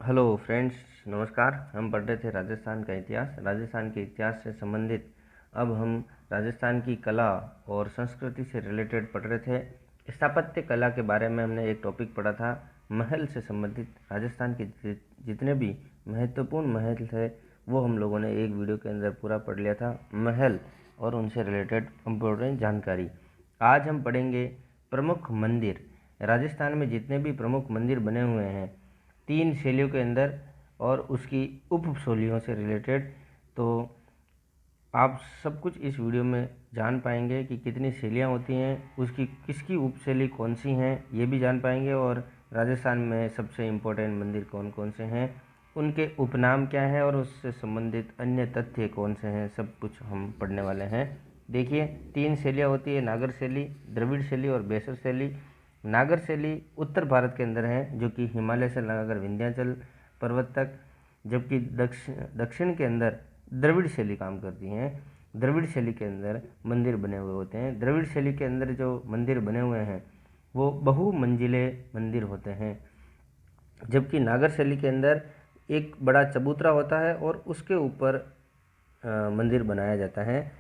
Hello friends, नमस्कार। हम पढ़ रहे थे राजस्थान का इतिहास। राजस्थान के इतिहास से संबंधित अब हम राजस्थान की कला और संस्कृति से रिलेटेड पढ़ रहे थे। स्थापत्य कला के बारे में हमने एक टॉपिक पढ़ा था। महल से संबंधित राजस्थान के जितने भी महत्वपूर्ण महल थे वो हम लोगों ने एक वीडियो के अंदर पूरा पढ़ लिया था। महल और उनसे रिलेटेड इम्पोर्टेंट जानकारी। आज हम पढ़ेंगे प्रमुख मंदिर। राजस्थान में जितने भी प्रमुख मंदिर बने हुए हैं 3 शैलियों के अंदर और उसकी उप शैलियों से रिलेटेड, तो आप सब कुछ इस वीडियो में जान पाएंगे कि कितनी शैलियाँ होती हैं, उसकी किसकी उपशैली कौन सी हैं ये भी जान पाएंगे, और राजस्थान में सबसे इम्पोर्टेंट मंदिर कौन कौन से हैं, उनके उपनाम क्या है और उससे संबंधित अन्य तथ्य कौन से हैं, सब कुछ हम पढ़ने वाले हैं। देखिए, 3 शैलियाँ होती है, नागर शैली, द्रविड़ शैली और बेसर शैली। नागर शैली उत्तर भारत के अंदर है, जो कि हिमालय से लगाकर विंध्याचल पर्वत तक, जबकि दक्षिण के अंदर द्रविड़ शैली काम करती हैं। द्रविड़ शैली के अंदर मंदिर बने हुए होते हैं। द्रविड़ शैली के अंदर जो मंदिर बने हुए हैं वो बहुमंजिले मंदिर होते हैं, जबकि नागर शैली के अंदर एक बड़ा चबूतरा होता है और उसके ऊपर मंदिर बनाया जाता है।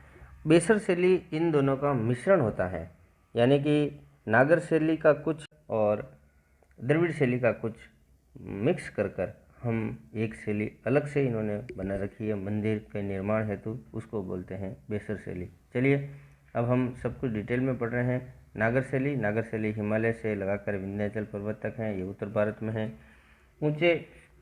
बेसर शैली इन दोनों का मिश्रण होता है, यानी कि नागर शैली का कुछ और द्रविड़ शैली का कुछ मिक्स कर हम एक शैली अलग से इन्होंने बना रखी है मंदिर के निर्माण हेतु, उसको बोलते हैं बेसर शैली। चलिए, अब हम सब कुछ डिटेल में पढ़ रहे हैं। नागर शैली हिमालय से लगाकर विंध्याचल पर्वत तक है, ये उत्तर भारत में है। ऊंचे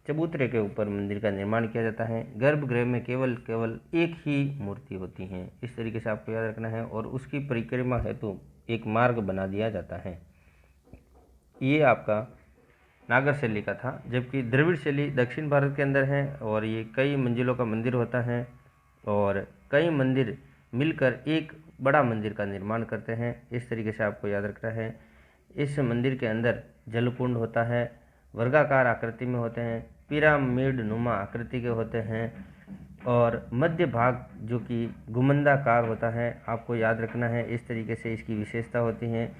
चबूतरे के ऊपर मंदिर का निर्माण किया जाता है। गर्भगृह में केवल एक ही मूर्ति होती है, इस तरीके से आपको याद रखना है, और उसकी परिक्रमा हेतु एक मार्ग बना दिया जाता है। ये आपका नागर शैली का था। जबकि द्रविड़ शैली दक्षिण भारत के अंदर है और ये कई मंजिलों का मंदिर होता है और कई मंदिर मिलकर एक बड़ा मंदिर का निर्माण करते हैं। इस तरीके से आपको याद रखना है। इस मंदिर के अंदर जलकुंड होता है, वर्गाकार आकृति में होते हैं, पिरामिड नुमा आकृति के होते हैं, और मध्य भाग जो कि गुमंदाकार होता है, आपको याद रखना है। इस तरीके से इसकी विशेषता होती है।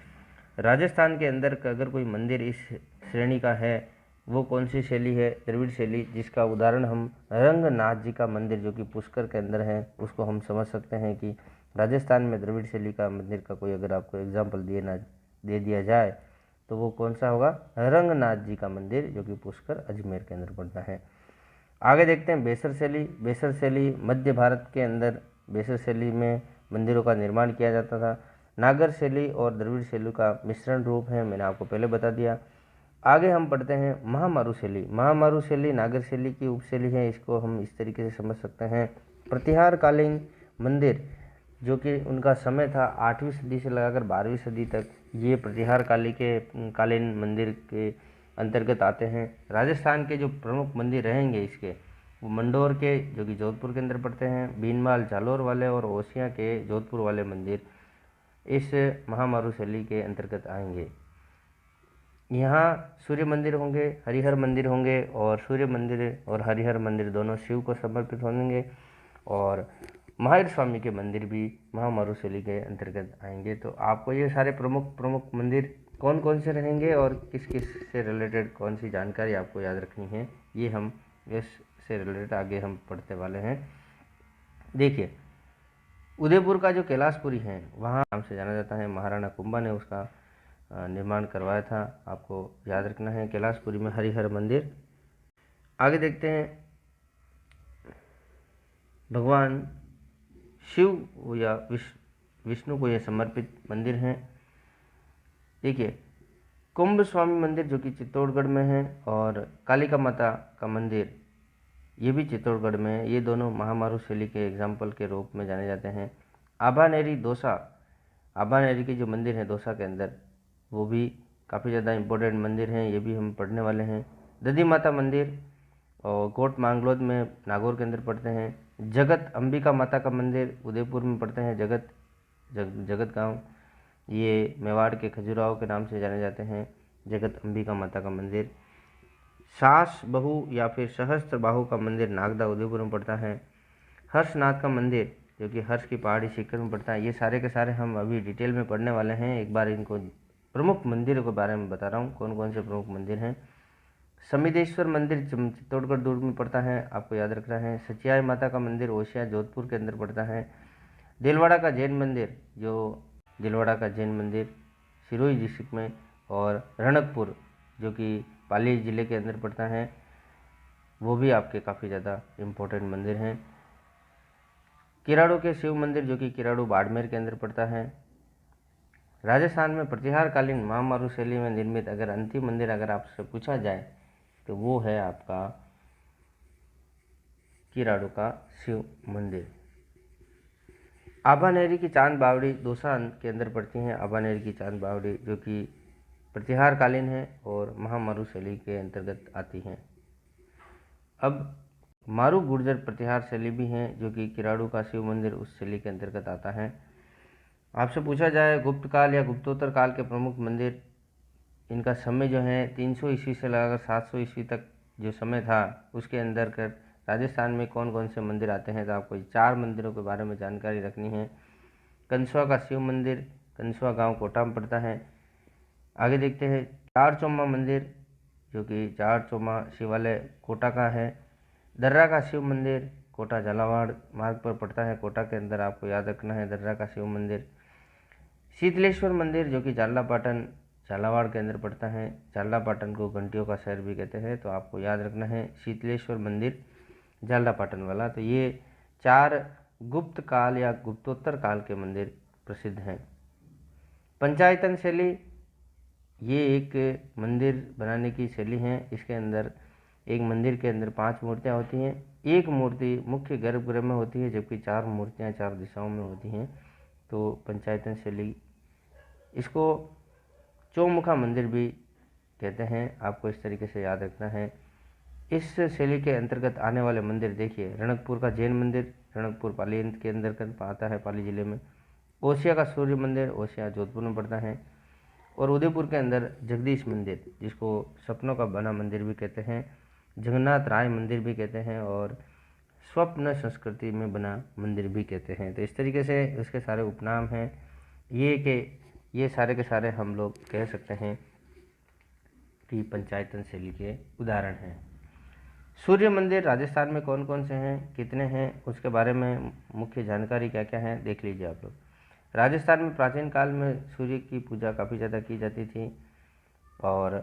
राजस्थान के अंदर का अगर कोई मंदिर इस श्रेणी का है वो कौन सी शैली है? द्रविड़ शैली, जिसका उदाहरण हम रंगनाथ जी का मंदिर जो कि पुष्कर के अंदर है उसको हम समझ सकते हैं कि राजस्थान में द्रविड़ शैली का मंदिर का कोई अगर आपको एग्जाम्पल दे दिया जाए तो वो कौन सा होगा? रंगनाथ जी का मंदिर, जो कि पुष्कर अजमेर के अंदर पड़ता है। आगे देखते हैं बेसर शैली। बेसर शैली मध्य भारत के अंदर बेसर शैली में मंदिरों का निर्माण किया जाता था। नागर शैली और द्रविड़ शैली का मिश्रण रूप है, मैंने आपको पहले बता दिया। आगे हम पढ़ते हैं महामारू शैली। महामारू शैली नागर शैली की उपशैली है, इसको हम इस तरीके से समझ सकते हैं। प्रतिहार कालीन मंदिर, जो कि उनका समय था 8वीं सदी से लगाकर 12वीं सदी तक, ये प्रतिहार कालीन मंदिर के अंतर्गत आते हैं। राजस्थान के जो प्रमुख मंदिर रहेंगे इसके, वो मंडोर के, जो कि जोधपुर के अंदर पड़ते हैं, बीनमाल जालोर वाले और ओसियां के जोधपुर वाले मंदिर इस महामारू शैली के अंतर्गत आएंगे। यहाँ सूर्य मंदिर होंगे, हरिहर मंदिर होंगे, और सूर्य मंदिर और हरिहर मंदिर दोनों शिव को समर्पित होंगे, और महावीर स्वामी के मंदिर भी महामारू शैली के अंतर्गत आएंगे। तो आपको ये सारे प्रमुख मंदिर कौन कौन से रहेंगे और किस किस से रिलेटेड कौन सी जानकारी आपको याद रखनी है, ये हम इससे रिलेटेड आगे हम पढ़ते वाले हैं। देखिए, उदयपुर का जो कैलाशपुरी है वहाँ नाम से जाना जाता है, महाराणा कुंभा ने उसका निर्माण करवाया था, आपको याद रखना है। कैलाशपुरी में हरिहर मंदिर। आगे देखते हैं, भगवान शिव या विष्णु को यह समर्पित मंदिर हैं। देखिए, कुंभ स्वामी मंदिर जो कि चित्तौड़गढ़ में है, और कालिका माता का मंदिर ये भी चित्तौड़गढ़ में है। ये दोनों महामारू शैली के एग्जाम्पल के रूप में जाने जाते हैं। आभानेरी के जो मंदिर है दौसा के अंदर, वो भी काफ़ी ज़्यादा इम्पोर्टेंट मंदिर हैं, ये भी हम पढ़ने वाले हैं। दधी माता मंदिर और कोट मांगलोद में नागौर के अंदर पड़ते हैं। जगत अंबिका माता का मंदिर उदयपुर में पड़ते हैं, जगत गांव, ये मेवाड़ के खजुराहो के नाम से जाने जाते हैं। जगत अंबिका माता का मंदिर। सास बहु या फिर सहस्त्र बाहु का मंदिर नागदा उदयपुर में पड़ता है। हर्षनाथ का मंदिर जो कि हर्ष की पहाड़ी शिखर में पड़ता है। ये सारे के सारे हम अभी डिटेल में पढ़ने वाले हैं। एक बार इनको प्रमुख मंदिरों के बारे में बता रहा हूँ, कौन कौन से प्रमुख मंदिर हैं। समिदेश्वर मंदिर चित्तौड़गढ़ दुर्ग में पड़ता है, आपको याद रखना है। सचियाई माता का मंदिर ओसिया जोधपुर के अंदर पड़ता है। दिलवाड़ा का जैन मंदिर, जो दिलवाड़ा का जैन मंदिर सिरोही डिस्ट्रिक्ट में, और रणकपुर जो कि पाली ज़िले के अंदर पड़ता है, वो भी आपके काफ़ी ज़्यादा इम्पोर्टेंट मंदिर हैं। किराड़ू के शिव मंदिर जो कि किराड़ू बाड़मेर के अंदर पड़ता है। राजस्थान में प्रतिहार कालीन महामारू शैली में निर्मित अगर अंतिम मंदिर अगर आपसे पूछा जाए तो वो है आपका किराड़ू का शिव मंदिर। आभानेरी की चांद बावड़ी दौसा के अंदर पड़ती हैं। आभानेरी की चांद बावड़ी जो कि प्रतिहार कालीन है और महामारू शैली के अंतर्गत आती हैं। अब मारू गुर्जर प्रतिहार शैली भी हैं जो कि किराड़ू का शिव मंदिर उस शैली के अंतर्गत आता है। आपसे पूछा जाए गुप्त काल या गुप्तोत्तर काल के प्रमुख मंदिर, इनका समय जो है 300 ईस्वी से लगाकर 700 ईस्वी तक जो समय था उसके अंदर कर राजस्थान में कौन कौन से मंदिर आते हैं, तो आपको 4 मंदिरों के बारे में जानकारी रखनी है। कंसवा का शिव मंदिर कंसवा गांव कोटा में पड़ता है। आगे देखते हैं चार चौमा मंदिर जो कि चार चौमा शिवालय कोटा का है। दर्रा का शिव मंदिर कोटा झालावाड़ मार्ग पर पड़ता है, कोटा के अंदर, आपको याद रखना है दर्रा का शिव मंदिर। शीतलेश्वर मंदिर जो कि झालापाटन झालावाड़ के अंदर पड़ता है। झालापाटन को घंटियों का शहर भी कहते हैं, तो आपको याद रखना है शीतलेश्वर मंदिर झालापाटन वाला। तो ये 4 गुप्त काल या गुप्तोत्तर काल के मंदिर प्रसिद्ध हैं। पंचायतन शैली ये एक मंदिर बनाने की शैली है। इसके अंदर एक मंदिर के अंदर 5 मूर्तियाँ होती हैं। एक मूर्ति मुख्य गर्भगृह में होती है जबकि 4 मूर्तियाँ 4 दिशाओं में होती हैं। तो पंचायतन शैली, इसको चौमुखा मंदिर भी कहते हैं, आपको इस तरीके से याद रखना है। इस शैली के अंतर्गत आने वाले मंदिर देखिए, रणकपुर का जैन मंदिर रणकपुर पाली के अंदर आता है, पाली जिले में। ओसिया का सूर्य मंदिर ओसिया जोधपुर में पड़ता है। और उदयपुर के अंदर जगदीश मंदिर जिसको सपनों का बना मंदिर भी कहते हैं, जगन्नाथ राय मंदिर भी कहते हैं और स्वप्न संस्कृति में बना मंदिर भी कहते हैं। तो इस तरीके से इसके सारे उपनाम हैं ये सारे के सारे हम लोग कह सकते हैं कि पंचायतन शैली के उदाहरण हैं। सूर्य मंदिर राजस्थान में कौन कौन से हैं, कितने हैं, उसके बारे में मुख्य जानकारी क्या क्या है देख लीजिए आप लोग। राजस्थान में प्राचीन काल में सूर्य की पूजा काफ़ी ज़्यादा की जाती थी और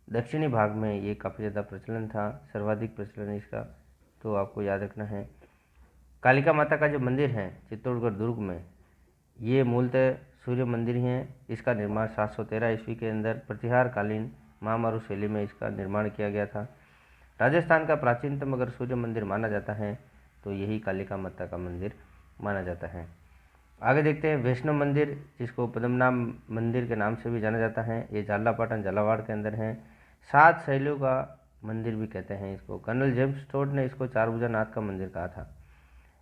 दक्षिणी भाग में ये काफ़ी ज़्यादा प्रचलन था, सर्वाधिक प्रचलन इसका, तो आपको याद रखना है। कालिका माता का जो मंदिर है चित्तौड़गढ़ दुर्ग में, ये मूलतः सूर्य मंदिर ही है। इसका निर्माण 713 ईस्वी के अंदर प्रतिहार कालीन महामारू शैली में इसका निर्माण किया गया था। राजस्थान का प्राचीनतम अगर सूर्य मंदिर माना जाता है तो यही कालिका माता का मंदिर माना जाता है। आगे देखते हैं वैष्णव मंदिर जिसको पद्मनाभ मंदिर के नाम से भी जाना जाता है। ये झालापाटन झालावाड़ के अंदर है। 7 शैलियों का मंदिर भी कहते हैं इसको। कर्नल जेम्स टोड ने इसको चारभुजा नाथ का मंदिर कहा था।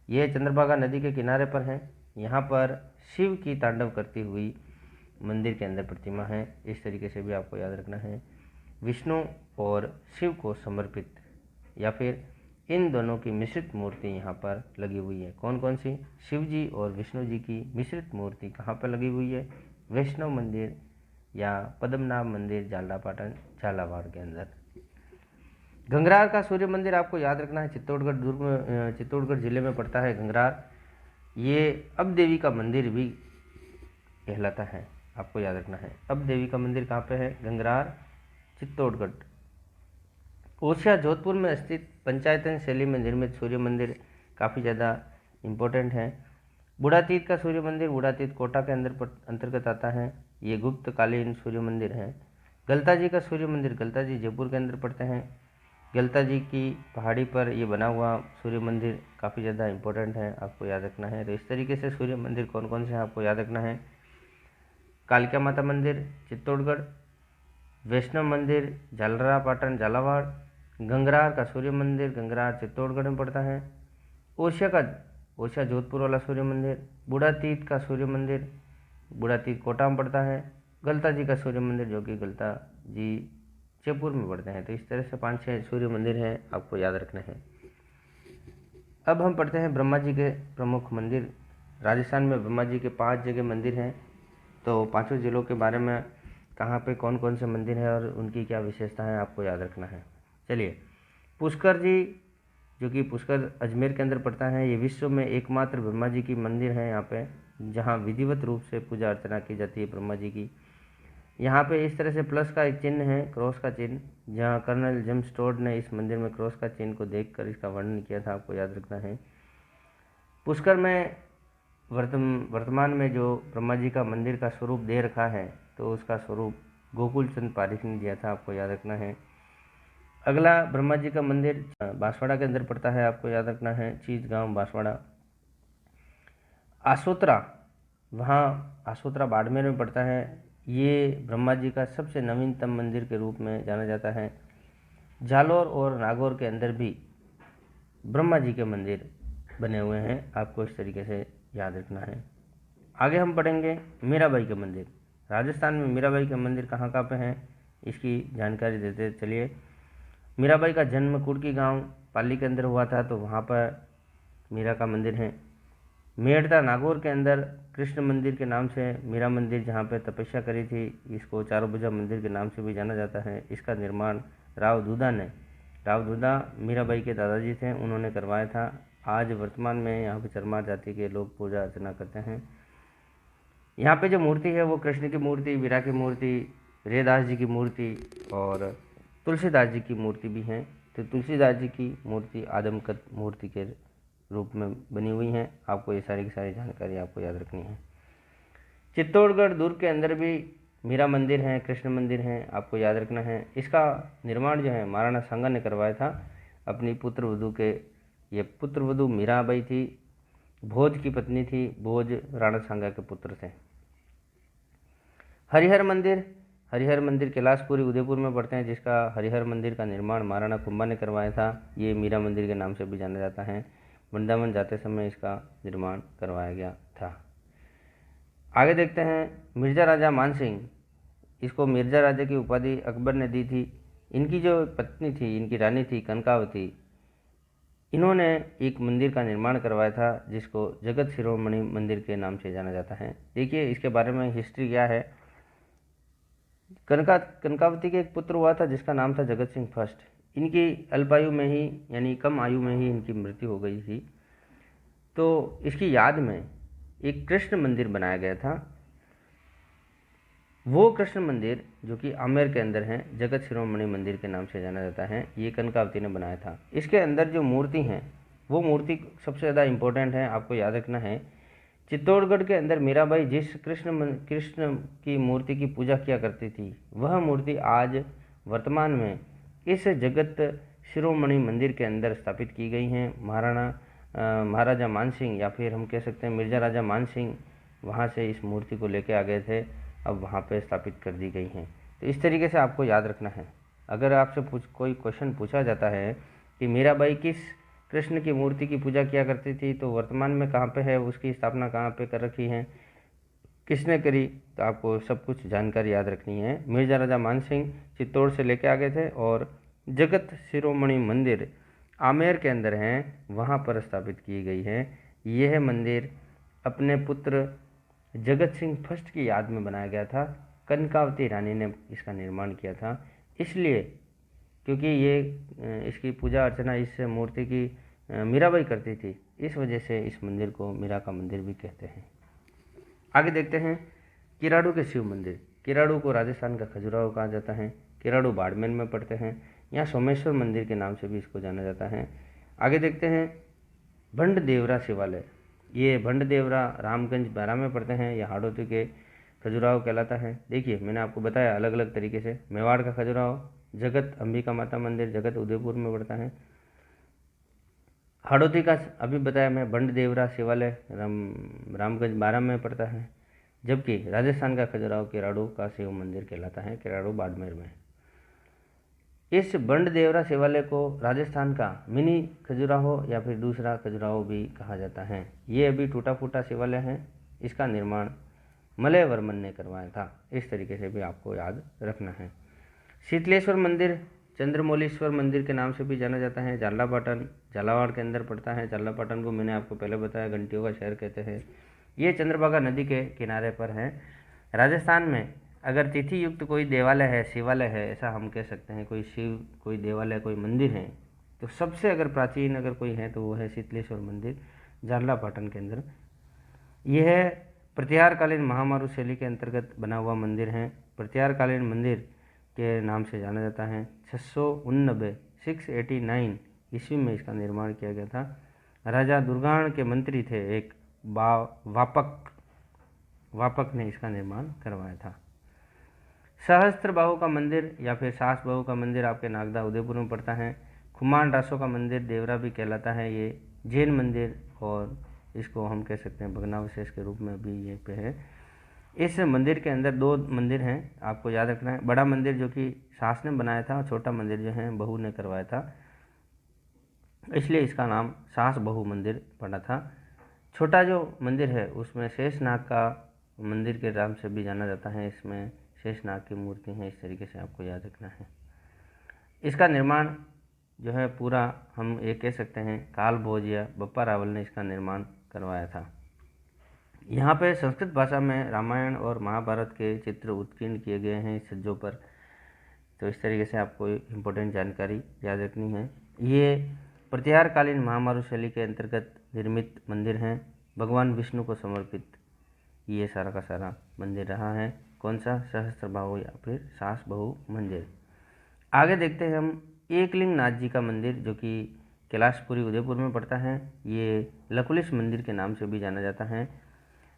यह चंद्रभागा नदी के किनारे पर है। यहाँ पर शिव की तांडव करती हुई मंदिर के अंदर प्रतिमा है। इस तरीके से भी आपको याद रखना है। विष्णु और शिव को समर्पित या फिर इन दोनों की मिश्रित मूर्ति यहाँ पर लगी हुई है। कौन कौन सी? शिव जी और विष्णु जी की मिश्रित मूर्ति कहाँ पर लगी हुई है? वैष्णव मंदिर या पद्मनाभ मंदिर झालापाटन झालावाड़ के अंदर। गंगरार का सूर्य मंदिर आपको याद रखना है, चित्तौड़गढ़ दुर्ग में चित्तौड़गढ़ जिले में पड़ता है गंगरार। ये अब देवी का मंदिर भी कहलाता है, आपको याद रखना है। अब देवी का मंदिर कहाँ पे है? गंगरार चित्तौड़गढ़। ओसिया जोधपुर में स्थित पंचायतन शैली में निर्मित सूर्य मंदिर काफ़ी ज़्यादा इम्पोर्टेंट है। बूढ़ातीत का सूर्य मंदिर बूढ़ातीत कोटा के अंतर्गत आता है। ये गुप्त कालीन सूर्य मंदिर है। गलता जी का सूर्य मंदिर गलता जी जयपुर के अंदर पड़ते हैं। गलता जी की पहाड़ी पर ये बना हुआ सूर्य मंदिर काफ़ी ज़्यादा इम्पोर्टेंट है, आपको याद रखना है। तो इस तरीके से सूर्य मंदिर कौन कौन से हैं आपको याद रखना है। कालिका माता मंदिर चित्तौड़गढ़, वैष्णव मंदिर झालरापाटन झालावाड़, गंगरार का सूर्य मंदिर गंगरार चित्तौड़गढ़ में पड़ता है। ओसिया जोधपुर वाला सूर्य मंदिर, बूढ़ातीत का सूर्य मंदिर बूढ़ातीत कोटा में पड़ता है। गलता जी का सूर्य मंदिर जो कि गलता जी जयपुर में पड़ते हैं। तो इस तरह से 5-6 सूर्य मंदिर हैं, आपको याद रखना है। अब हम पढ़ते हैं ब्रह्मा जी के प्रमुख मंदिर। राजस्थान में ब्रह्मा जी के 5 जगह मंदिर हैं, तो 5 जिलों के बारे में कहाँ पे कौन कौन से मंदिर हैं और उनकी क्या विशेषता है आपको याद रखना है। चलिए, पुष्कर जी, जो कि पुष्कर अजमेर के अंदर पड़ता है, ये विश्व में एकमात्र ब्रह्मा जी की मंदिर है यहाँ पे, जहाँ विधिवत रूप से पूजा अर्चना की जाती है ब्रह्मा जी की। यहाँ पे इस तरह से प्लस का एक चिन्ह है, क्रॉस का चिन्ह, जहाँ कर्नल जेम्स टोड ने इस मंदिर में क्रॉस का चिन्ह को देखकर इसका वर्णन किया था, आपको याद रखना है। पुष्कर में वर्तमान में जो ब्रह्मा जी का मंदिर का स्वरूप दे रखा है, तो उसका स्वरूप गोकुल चंद पारिक ने दिया था, आपको याद रखना है। अगला ब्रह्मा जी का मंदिर बांसवाड़ा के अंदर पड़ता है, आपको याद रखना है, चीज गांव बांसवाड़ा। आसोतरा, वहाँ आसोतरा बाड़मेर में पड़ता है, ये ब्रह्मा जी का सबसे नवीनतम मंदिर के रूप में जाना जाता है। जालोर और नागौर के अंदर भी ब्रह्मा जी के मंदिर बने हुए हैं, आपको इस तरीके से याद रखना है। आगे हम पढ़ेंगे मीराबाई के मंदिर। राजस्थान में मीराबाई के मंदिर कहाँ कहाँ पे हैं, इसकी जानकारी देते चलिए। मीराबाई का जन्म कुड़की गांव पाली के अंदर हुआ था, तो वहाँ पर मीरा का मंदिर है। मेड़ता नागौर के अंदर कृष्ण मंदिर के नाम से मीरा मंदिर, जहाँ पे तपस्या करी थी, इसको चारों भुजा मंदिर के नाम से भी जाना जाता है। इसका निर्माण राव दूधा मीराबाई के दादाजी थे, उन्होंने करवाया था। आज वर्तमान में यहाँ पे चरमार जाति के लोग पूजा अर्चना करते हैं। यहाँ पे जो मूर्ति है वो कृष्ण की मूर्ति, वीरा की मूर्ति, रेदास जी की मूर्ति और तुलसीदास जी की मूर्ति भी हैं। तो तुलसीदास जी की मूर्ति आदमकद मूर्ति के रूप में बनी हुई हैं। आपको ये सारी की सारी जानकारी आपको याद रखनी है। चित्तौड़गढ़ दुर्ग के अंदर भी मीरा मंदिर है, कृष्ण मंदिर है, आपको याद रखना है। इसका निर्माण जो है महाराणा सांगा ने करवाया था अपनी पुत्रवधू के। ये पुत्रवधू मीराबाई थी, भोज की पत्नी थी, भोज राणा सांगा के पुत्र थे। हरिहर मंदिर कैलाशपुरी उदयपुर में पड़ते हैं, जिसका हरिहर मंदिर का निर्माण महाराणा कुंभा ने करवाया था। ये मीरा मंदिर के नाम से भी जाना जाता है। वृंदावन जाते समय इसका निर्माण करवाया गया था। आगे देखते हैं मिर्जा राजा मानसिंह। इसको मिर्जा राजा की उपाधि अकबर ने दी थी। इनकी जो पत्नी थी, इनकी रानी थी कनकावती, इन्होंने एक मंदिर का निर्माण करवाया था, जिसको जगत शिरोमणि मंदिर के नाम से जाना जाता है। देखिए इसके बारे में हिस्ट्री क्या है। कनकावती के एक पुत्र हुआ था जिसका नाम था जगत सिंह फर्स्ट। इनकी अल्पायु में ही, यानी कम आयु में ही इनकी मृत्यु हो गई थी। तो इसकी याद में एक कृष्ण मंदिर बनाया गया था। वो कृष्ण मंदिर जो कि आमेर के अंदर है, जगत शिरोमणि मंदिर के नाम से जाना जाता है, ये कनकावती ने बनाया था। इसके अंदर जो मूर्ति हैं, वो मूर्ति सबसे ज़्यादा इम्पोर्टेंट है, आपको याद रखना है। चित्तौड़गढ़ के अंदर मीराबाई जिस कृष्ण की मूर्ति की पूजा किया करती थी, वह मूर्ति आज वर्तमान में इस जगत शिरोमणि मंदिर के अंदर स्थापित की गई हैं। महाराजा मानसिंह, या फिर हम कह सकते हैं मिर्जा राजा मानसिंह, वहाँ से इस मूर्ति को लेके आ गए थे, अब वहाँ पे स्थापित कर दी गई हैं। तो इस तरीके से आपको याद रखना है। अगर आपसे कोई क्वेश्चन पूछा जाता है कि मीराबाई किस कृष्ण की मूर्ति की पूजा किया करती थी, तो वर्तमान में कहाँ पे है, उसकी स्थापना कहाँ पे कर रखी है, किसने करी, तो आपको सब कुछ जानकारी याद रखनी है। मिर्जा राजा मानसिंह चित्तौड़ से लेके आ गए थे और जगत शिरोमणि मंदिर आमेर के अंदर हैं, वहाँ पर स्थापित की गई है। यह मंदिर अपने पुत्र जगत सिंह फर्स्ट की याद में बनाया गया था। कनकावती रानी ने इसका निर्माण किया था, इसलिए क्योंकि ये इसकी पूजा अर्चना इस मूर्ति की मीराबाई करती थी, इस वजह से इस मंदिर को मीरा का मंदिर भी कहते हैं। आगे देखते हैं किराड़ू के शिव मंदिर। किराड़ू को राजस्थान का खजुराहो कहा जाता है। किराड़ू बाड़मेर में पड़ते हैं। यहाँ सोमेश्वर मंदिर के नाम से भी इसको जाना जाता है। आगे देखते हैं भंड देवरा शिवालय। ये भंड देवरा रामगंज बारा में पड़ते हैं। यह हाड़ौती के खजुराहो कहलाता है। देखिए मैंने आपको बताया अलग अलग तरीके से। मेवाड़ का खजुराहो, जगत अंबिका माता मंदिर जगत उदयपुर में पड़ता है। हाड़ौती का अभी बताया मैं भंड देवरा शिवालय रामगंज बारा में पड़ता है, जबकि राजस्थान का खजुराहो किराड़ू का शिव मंदिर कहलाता है, किराड़ू बाड़मेर में। इस बंड देवरा शिवालय को राजस्थान का मिनी खजुराहो या फिर दूसरा खजुराहो भी कहा जाता है। ये अभी टूटा फूटा शिवालय है। इसका निर्माण मलय वर्मन ने करवाया था। इस तरीके से भी आपको याद रखना है। शीतलेश्वर मंदिर चंद्रमौलीश्वर मंदिर के नाम से भी जाना जाता है। झालापाटन झालावाड़ के अंदर पड़ता है। झालापाटन को मैंने आपको पहले बताया घंटियों का शहर कहते हैं। ये चंद्रभागा नदी के किनारे पर है। राजस्थान में अगर तिथि युक्त कोई देवालय है, शिवालय है, ऐसा हम कह सकते हैं, कोई शिव, कोई देवालय, कोई मंदिर है, तो सबसे अगर प्राचीन अगर कोई है तो वो है शीतलेश्वर मंदिर, जारलापाटन के अंदर। यह प्रतिहारकालीन महामारू शैली के अंतर्गत बना हुआ मंदिर है। प्रतिहारकालीन मंदिर के नाम से जाना जाता है। 689 ईस्वी में इसका निर्माण किया गया था। राजा दुर्गाण के मंत्री थे एक वापक ने इसका निर्माण करवाया था। सहस्त्र बाहु का मंदिर या फिर सास बाहु का मंदिर आपके नागदा उदयपुर में पड़ता है। खुमान रासो का मंदिर देवरा भी कहलाता है। ये जैन मंदिर और इसको हम कह सकते हैं भग्नावशेष के रूप में भी ये पे है। इस मंदिर के अंदर दो मंदिर हैं, आपको याद रखना है। बड़ा मंदिर जो कि सास ने बनाया था, छोटा मंदिर जो है बहू ने करवाया था, इसलिए इसका नाम सास बहू मंदिर पड़ा था। छोटा जो मंदिर है उसमें शेषनाग का मंदिर के नाम से भी जाना जाता है। इसमें शेषनाग की मूर्ति है, इस तरीके से आपको याद रखना है। इसका निर्माण जो है पूरा हम ये कह सकते हैं काल भोज या बप्पा रावल ने इसका निर्माण करवाया था। यहाँ पे संस्कृत भाषा में रामायण और महाभारत के चित्र उत्कीर्ण किए गए हैं इस छज्जों पर। तो इस तरीके से आपको इम्पोर्टेंट जानकारी याद रखनी है। ये प्रतिहारकालीन महामारू शैली के अंतर्गत निर्मित मंदिर हैं। भगवान विष्णु को समर्पित ये सारा का सारा मंदिर रहा है। कौन सा? सहस्त्रबाहु या फिर सास बहु मंदिर। आगे देखते हैं हम एकलिंग नाथ जी का मंदिर जो कि कैलाशपुरी उदयपुर में पड़ता है। ये लकुलिश मंदिर के नाम से भी जाना जाता है।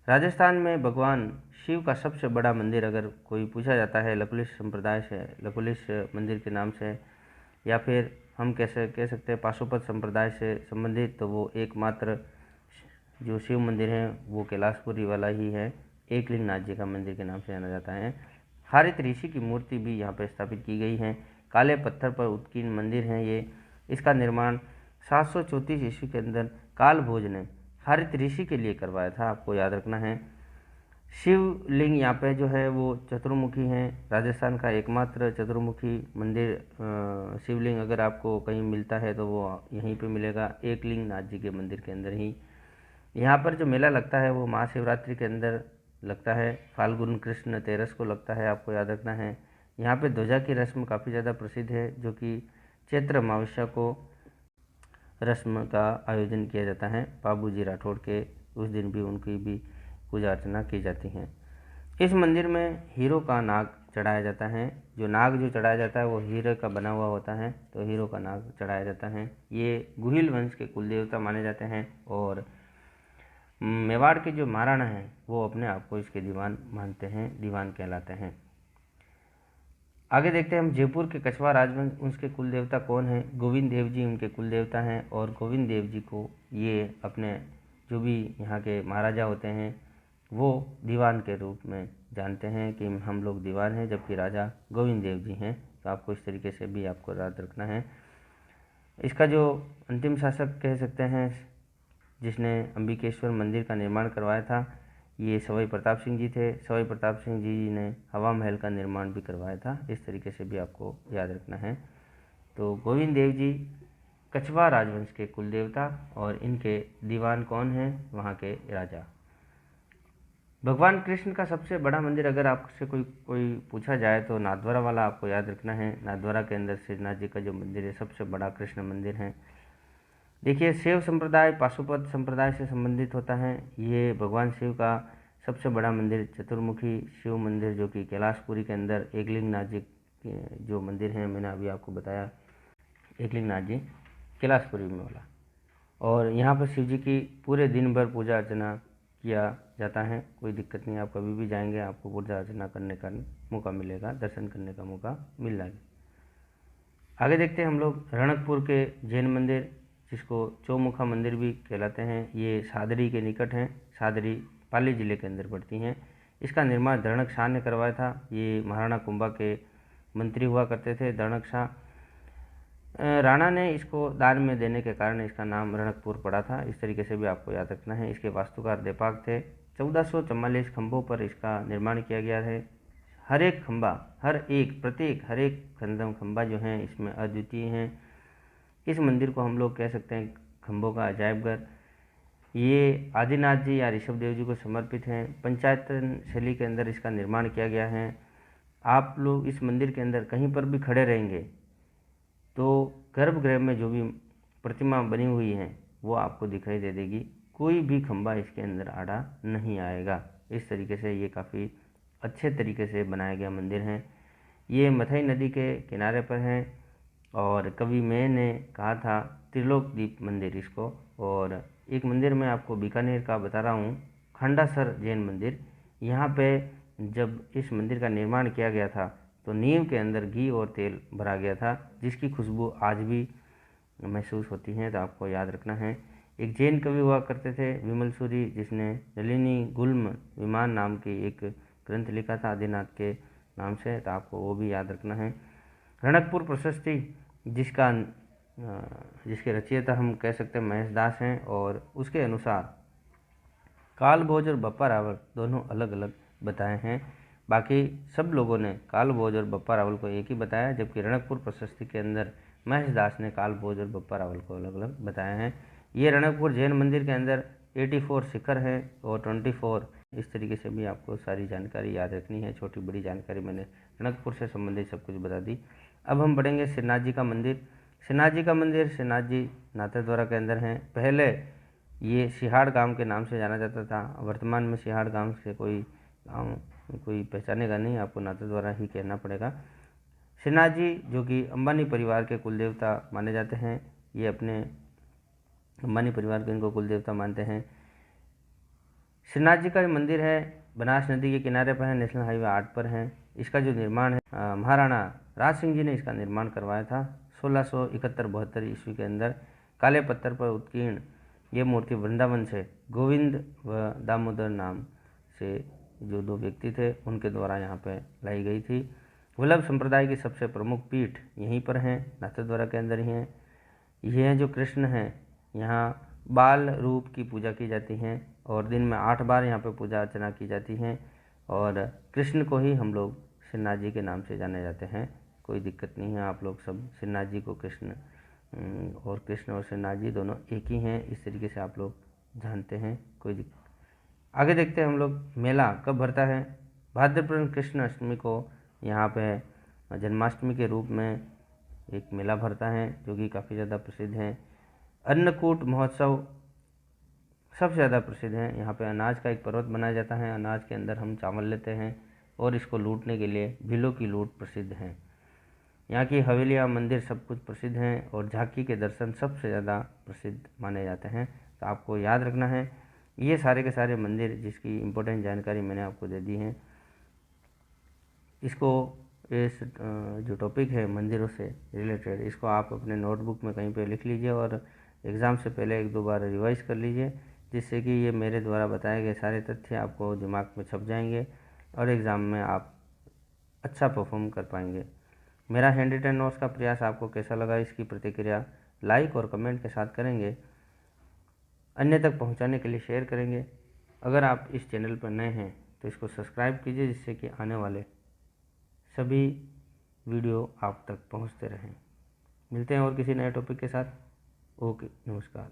राजस्थान में भगवान शिव का सबसे बड़ा मंदिर अगर कोई पूछा जाता है लकुलिश संप्रदाय से, लकुलिश मंदिर के नाम से, या फिर हम कैसे कह सकते हैं पाशुपत संप्रदाय से संबंधित, तो वो एकमात्र जो शिव मंदिर है वो कैलाशपुरी वाला ही है। एकलिंग नाथ जी का मंदिर के नाम से जाना जाता है। हारित ऋषि की मूर्ति भी यहाँ पर स्थापित की गई है। काले पत्थर पर उत्कीर्ण मंदिर है ये। इसका निर्माण 734 ईस्वी के अंदर काल भोज ने हारित ऋषि के लिए करवाया था, आपको याद रखना है। शिवलिंग यहाँ पे जो है वो चतुर्मुखी हैं। राजस्थान का एकमात्र चतुर्मुखी मंदिर शिवलिंग अगर आपको कहीं मिलता है तो वो यहीं पे मिलेगा, एकलिंग नाथ जी के मंदिर के अंदर ही। यहाँ पर जो मेला लगता है वो महाशिवरात्रि के अंदर लगता है, फाल्गुन कृष्ण तेरस को लगता है, आपको याद रखना है। यहाँ पे ध्वजा की रस्म काफ़ी ज़्यादा प्रसिद्ध है जो कि चैत्र अमावस्या को रस्म का आयोजन किया जाता है। बाबूजी राठौड़ के उस दिन भी उनकी भी पूजा अर्चना की जाती है। इस मंदिर में हीरो का नाग चढ़ाया जाता है। जो नाग जो चढ़ाया जाता है वो हीरे का बना हुआ होता है, तो हीरो का नाग चढ़ाया जाता है। ये गुहिल वंश के कुल देवता माने जाते हैं और मेवाड़ के जो महाराणा हैं वो अपने आप को इसके दीवान मानते हैं, दीवान कहलाते हैं। आगे देखते हैं हम जयपुर के कछवा राजवंश, उसके कुल देवता कौन हैं? गोविंद देव जी उनके कुल देवता हैं। और गोविंद देव जी को ये अपने जो भी यहाँ के महाराजा होते हैं वो दीवान के रूप में जानते हैं कि हम लोग दीवान हैं, जबकि राजा गोविंद देव जी हैं। तो आपको इस तरीके से भी आपको याद रखना है। इसका जो अंतिम शासक कह सकते हैं जिसने अंबिकेश्वर मंदिर का निर्माण करवाया था, ये सवाई प्रताप सिंह जी थे। सवाई प्रताप सिंह जी ने हवा महल का निर्माण भी करवाया था। इस तरीके से भी आपको याद रखना है। तो गोविंद देव जी कछवा राजवंश के कुल देवता और इनके दीवान कौन हैं? वहाँ के राजा। भगवान कृष्ण का सबसे बड़ा मंदिर अगर आपसे कोई पूछा जाए तो नाथद्वारा वाला आपको याद रखना है। नाथद्वारा के अंदर श्रीनाथ जी का जो मंदिर है सबसे बड़ा कृष्ण मंदिर है। देखिए, शैव संप्रदाय पाशुपत संप्रदाय से संबंधित होता है। ये भगवान शिव का सबसे बड़ा मंदिर चतुर्मुखी शिव मंदिर जो कि कैलाशपुरी के अंदर एकलिंग नाथ जी जो मंदिर है, मैंने अभी आपको बताया एकलिंग नाथ जी कैलाशपुरी में वाला। और यहाँ पर शिव जी की पूरे दिन भर पूजा अर्चना किया जाता है। कोई दिक्कत नहीं, आप कभी भी जाएंगे आपको पूजा अर्चना करने का मौका मिलेगा, दर्शन करने का मौका मिल जाएगा। आगे देखते हैं हम लोग रणकपुर के जैन मंदिर जिसको चौमुखा मंदिर भी कहलाते हैं। ये सादरी के निकट हैं। सादरी पाली जिले के अंदर पड़ती हैं। इसका निर्माण धरणक शाह ने करवाया था। ये महाराणा कुंभा के मंत्री हुआ करते थे धरणक शाह। राणा ने इसको दान में देने के कारण इसका नाम रणकपुर पड़ा था। इस तरीके से भी आपको याद रखना है। इसके वास्तुकार देपाक थे। 1444 खंभों पर इसका निर्माण किया गया है। हर एक खंभा, हर एक खंभा जो है इसमें अद्वितीय हैं। इस मंदिर को हम लोग कह सकते हैं खंभों का अजायबघर। ये आदिनाथ जी या ऋषभ देव जी को समर्पित हैं। पंचायतन शैली के अंदर इसका निर्माण किया गया है। आप लोग इस मंदिर के अंदर कहीं पर भी खड़े रहेंगे तो गर्भगृह में जो भी प्रतिमा बनी हुई है वो आपको दिखाई दे देगी। कोई भी खंभा इसके अंदर आड़ा नहीं आएगा। इस तरीके से ये काफ़ी अच्छे तरीके से बनाया गया मंदिर है। ये मथई नदी के किनारे पर है और कवि मैं ने कहा था त्रिलोकदीप मंदिर इसको। और एक मंदिर मैं आपको बीकानेर का बता रहा हूँ, खंडासर जैन मंदिर। यहाँ पे जब इस मंदिर का निर्माण किया गया था तो नींव के अंदर घी और तेल भरा गया था, जिसकी खुशबू आज भी महसूस होती है, तो आपको याद रखना है। एक जैन कवि हुआ करते थे विमल सूरी, जिसने नलिनी गुल्म विमान नाम की एक ग्रंथ लिखा था आदिनाथ के नाम से, तो आपको वो भी याद रखना है। रणकपुर प्रशस्ति जिसके रचयिता हम कह सकते हैं महेश दास हैं, और उसके अनुसार कालभोज और बप्पा रावल दोनों अलग अलग बताए हैं। बाकी सब लोगों ने कालभोज और बप्पा रावल को एक ही बताया, जबकि रणकपुर प्रशस्ति के अंदर महेश दास ने कालभोज और बप्पा रावल को अलग अलग बताया है। ये रणकपुर जैन मंदिर के अंदर 84 शिखर है और 24। इस तरीके से भी आपको सारी जानकारी याद रखनी है। छोटी बड़ी जानकारी मैंने रणकपुर से संबंधित सब कुछ बता दी। अब हम बढ़ेंगे श्रीनाथ जी का मंदिर। श्रीनाथ जी का मंदिर श्रीनाथ जी नाथद्वारा के अंदर हैं। पहले ये सिहाड़ गांव के नाम से जाना जाता था। वर्तमान में सिहाड़ गांव से कोई पहचानेगा नहीं, आपको नाथद्वारा ही कहना पड़ेगा। श्रीनाथ जी जो कि अंबानी परिवार के कुलदेवता माने जाते हैं, ये अपने अंबानी परिवार के इनको कुलदेवता मानते हैं। श्रीनाथ जी का मंदिर है, बनास नदी के किनारे पर है, नेशनल हाईवे 8 पर है। इसका जो निर्माण है महाराणा राज सिंह जी ने इसका निर्माण करवाया था 1671-72 ईस्वी के अंदर। काले पत्थर पर उत्कीर्ण ये मूर्ति वृंदावन से गोविंद व दामोदर नाम से जो 2 व्यक्ति थे उनके द्वारा यहाँ पे लाई गई थी। वल्लभ संप्रदाय की सबसे प्रमुख पीठ यहीं पर हैं, नाथद्वारा के अंदर ही हैं। ये जो कृष्ण हैं यहाँ बाल रूप की पूजा की जाती है और दिन में 8 बार यहाँ पे पूजा अर्चना की जाती है। और कृष्ण को ही हम लोग श्रीनाथ जी के नाम से जाने जाते हैं। कोई दिक्कत नहीं है, आप लोग सब श्रीनाथ जी को कृष्ण और श्रीनाथ जी दोनों एक ही हैं, इस तरीके से आप लोग जानते हैं। आगे देखते हैं हम लोग मेला कब भरता है। भाद्रपद कृष्ण अष्टमी को यहाँ पे जन्माष्टमी के रूप में एक मेला भरता है जो कि काफ़ी ज़्यादा प्रसिद्ध है। अन्नकूट महोत्सव सबसे ज़्यादा प्रसिद्ध है। यहाँ पे अनाज का एक पर्वत बनाया जाता है, अनाज के अंदर हम चावल लेते हैं और इसको लूटने के लिए भीलों की लूट प्रसिद्ध है। यहाँ की हवेलियाँ मंदिर सब कुछ प्रसिद्ध हैं और झांकी के दर्शन सबसे ज़्यादा प्रसिद्ध माने जाते हैं। तो आपको याद रखना है ये सारे के सारे मंदिर जिसकी इम्पोर्टेंट जानकारी मैंने आपको दे दी है। इसको इस जो टॉपिक है मंदिरों से रिलेटेड, इसको आप अपने नोटबुक में कहीं पे लिख लीजिए और एग्ज़ाम से पहले 1-2 बार रिवाइज़ कर लीजिए, जिससे कि ये मेरे द्वारा बताए गए सारे तथ्य आपको दिमाग में छप जाएंगे और एग्ज़ाम में आप अच्छा परफॉर्म कर पाएंगे। मेरा हैंड रिटन नोट्स का प्रयास आपको कैसा लगा, इसकी प्रतिक्रिया लाइक और कमेंट के साथ करेंगे, अन्य तक पहुंचाने के लिए शेयर करेंगे। अगर आप इस चैनल पर नए हैं तो इसको सब्सक्राइब कीजिए, जिससे कि आने वाले सभी वीडियो आप तक पहुंचते रहें। मिलते हैं और किसी नए टॉपिक के साथ। ओके, नमस्कार।